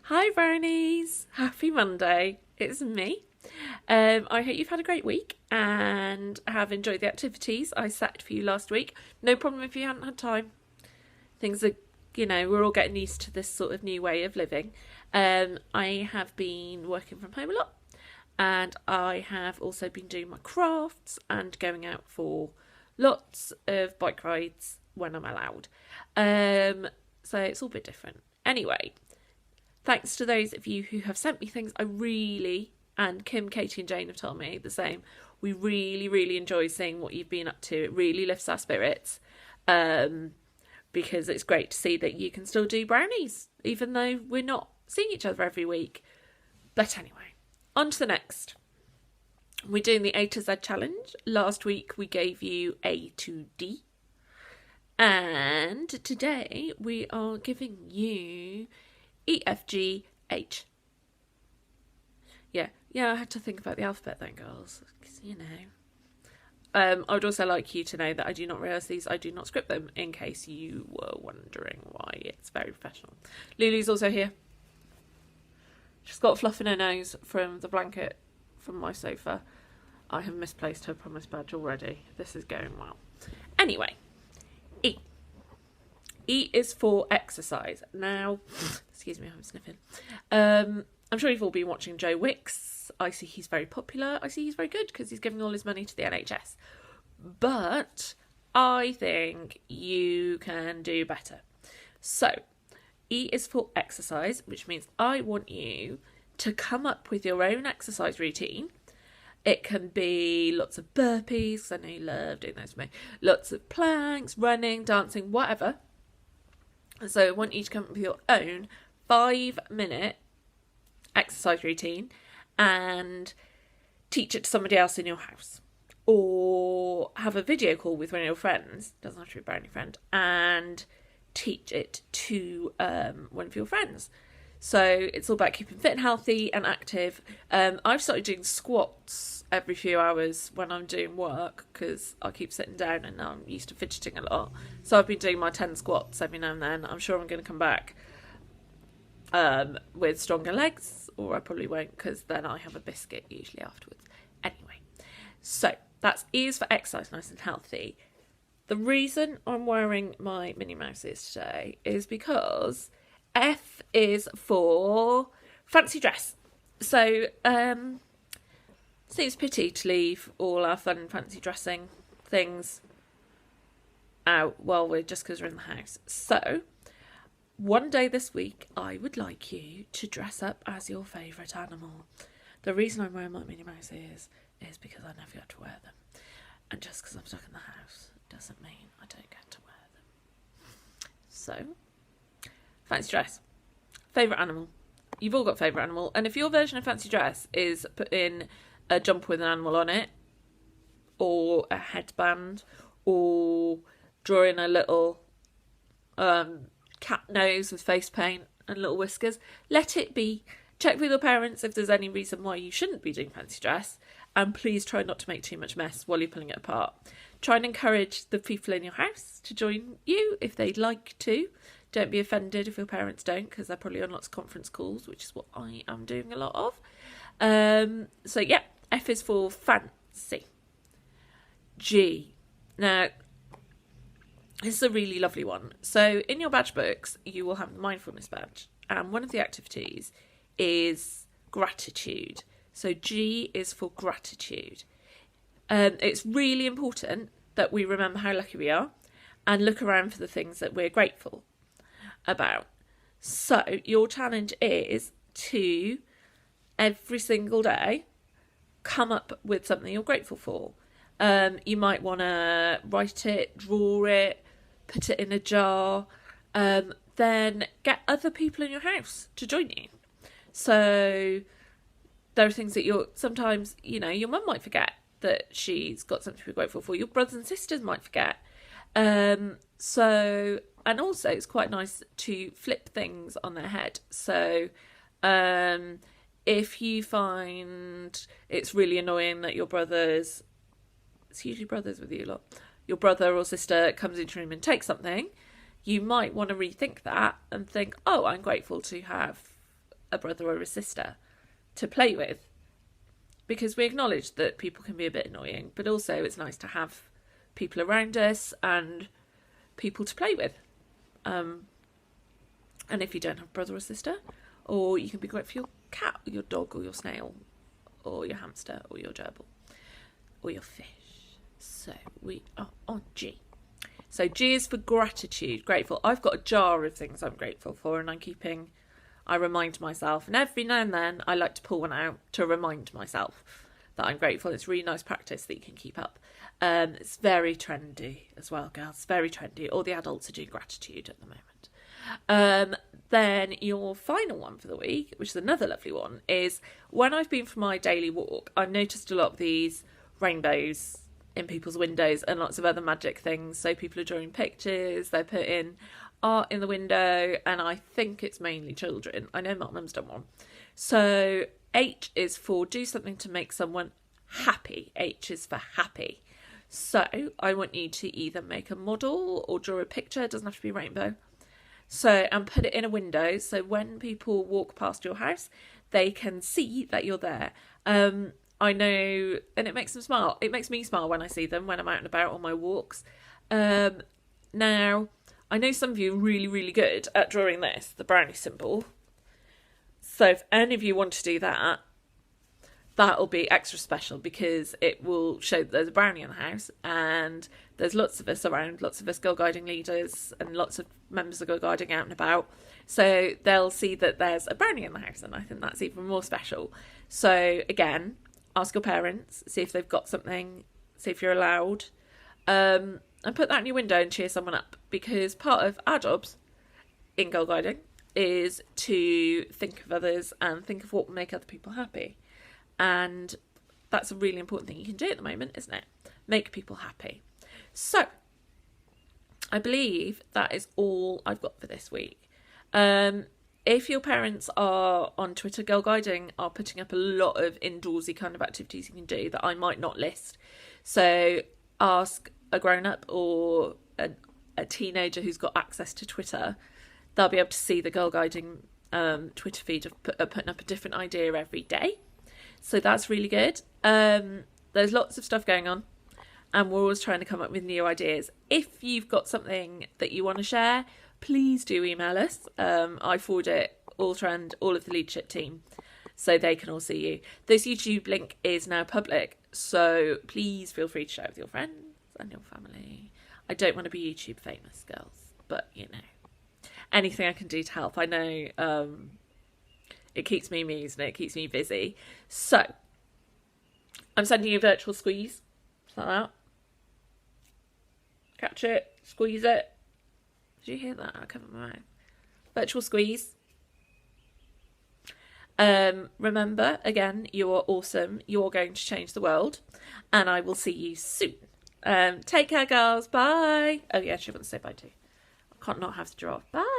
Hi brownies! Happy Monday. It's me. I hope you've had a great week and have enjoyed the activities I set for you last week. No problem if you hadn't had time. Things are, we're all getting used to this sort of new way of living. I have been working from home a lot and I have also been doing my crafts and going out for lots of bike rides when I'm allowed. So it's all a bit different. Anyway, thanks to those of you who have sent me things. I really, and Kim, Katie and Jane have told me the same, we really, really enjoy seeing what you've been up to. It really lifts our spirits because it's great to see that you can still do brownies, even though we're not seeing each other every week. But anyway, on to the next. We're doing the A to Z challenge. Last week we gave you A to D. And today we are giving you E, F, G, H. Yeah, I had to think about the alphabet then, girls, because, I would also like you to know that I do not realise these, I do not script them, in case you were wondering why. It's very professional. Lulu's also here. She's got fluff in her nose from the blanket from my sofa. I have misplaced her promise badge already. This is going well. Anyway, E. E is for exercise. Now, excuse me, I'm sniffing. I'm sure you've all been watching Joe Wicks. I see he's very popular. I see he's very good because he's giving all his money to the NHS. But I think you can do better. So, E is for exercise, which means I want you to come up with your own exercise routine. It can be lots of burpees, because I know you love doing those for me. Lots of planks, running, dancing, whatever. So I want you to come up with your own 5-minute exercise routine and teach it to somebody else in your house. Or have a video call with one of your friends, doesn't have to be a brownie friend, and teach it to one of your friends. So it's all about keeping fit and healthy and active. I've started doing squats every few hours when I'm doing work because I keep sitting down and I'm used to fidgeting a lot. So I've been doing my 10 squats every now and then. I'm sure I'm going to come back with stronger legs, or I probably won't because then I have a biscuit usually afterwards. Anyway, so that's E is for exercise, nice and healthy. The reason I'm wearing my Minnie Mouses today is because F is for fancy dress. So, seems pity to leave all our fun fancy dressing things out while we're just because we're in the house. So, one day this week, I would like you to dress up as your favourite animal. The reason I'm wearing my Minnie Mouses is because I never get to wear them. And just because I'm stuck in the house doesn't mean I don't get to wear them. So, fancy dress. Favourite animal. You've all got favourite animal. And if your version of fancy dress is put in a jumper with an animal on it, or a headband, or drawing a little cat nose with face paint and little whiskers, let it be. Check with your parents if there's any reason why you shouldn't be doing fancy dress. And please try not to make too much mess while you're pulling it apart. Try and encourage the people in your house to join you if they'd like to. Don't be offended if your parents don't, because they're probably on lots of conference calls, which is what I am doing a lot of. So yeah, F is for fancy. G. Now, this is a really lovely one. So in your badge books, you will have the mindfulness badge. And one of the activities is gratitude. So G is for gratitude. It's really important that we remember how lucky we are and look around for the things that we're grateful about. So your challenge is to, every single day, come up with something you're grateful for. You might want to write it, draw it, put it in a jar, then get other people in your house to join you. So there are things that sometimes, your mum might forget that she's got something to be grateful for. Your brothers and sisters might forget. And also it's quite nice to flip things on their head. So, if you find it's really annoying that it's usually brothers with you a lot, your brother or sister comes into your room and takes something, you might want to rethink that and think, oh, I'm grateful to have a brother or a sister to play with, because we acknowledge that people can be a bit annoying, but also it's nice to have people around us and people to play with. And if you don't have a brother or sister, or you can be great for your cat or your dog or your snail or your hamster or your gerbil or your fish. So we are on G. So G is for gratitude, grateful. I've got a jar of things I'm grateful for, and I remind myself, and every now and then I like to pull one out to remind myself that I'm grateful. It's really nice practice that you can keep up. It's very trendy as well, girls. It's very trendy. All the adults are doing gratitude at the moment. Then your final one for the week, which is another lovely one, is when I've been for my daily walk, I've noticed a lot of these rainbows in people's windows and lots of other magic things. So people are drawing pictures, they're putting art in the window, and I think it's mainly children. I know my mum's done one. So H is for do something to make someone happy. H is for happy. So I want you to either make a model or draw a picture. It doesn't have to be rainbow. So, and put it in a window, so when people walk past your house, they can see that you're there. I know, and it makes them smile. It makes me smile when I see them, when I'm out and about on my walks. Now, I know some of you are really, really good at drawing this, the brownie symbol. So if any of you want to do that, that'll be extra special, because it will show that there's a brownie in the house, and there's lots of us around, lots of us Girl Guiding leaders and lots of members of Girl Guiding out and about. So they'll see that there's a brownie in the house, and I think that's even more special. So again, ask your parents, see if they've got something, see if you're allowed, and put that in your window and cheer someone up, because part of our jobs in Girl Guiding is to think of others and think of what will make other people happy. And that's a really important thing you can do at the moment, isn't it? Make people happy. So, I believe that is all I've got for this week. If your parents are on Twitter, Girl Guiding are putting up a lot of indoorsy kind of activities you can do that I might not list. So, ask a grown-up or a teenager who's got access to Twitter. They'll be able to see the Girl Guiding Twitter feed of putting up a different idea every day. So that's really good. There's lots of stuff going on, and we're always trying to come up with new ideas. If you've got something that you want to share, please do email us. I forward it all around all of the leadership team, so they can all see you. This YouTube link is now public, so please feel free to share with your friends and your family. I don't want to be YouTube famous, girls, but you know, anything I can do to help. I know it keeps me amused and it keeps me busy. So, I'm sending you a virtual squeeze. Like that. Catch it, squeeze it. Did you hear that? I covered my mouth. Virtual squeeze. Remember, again, you are awesome. You're going to change the world. And I will see you soon. Take care, girls. Bye. Oh, yeah, she wants to say bye too. I can't not have to draw. Bye.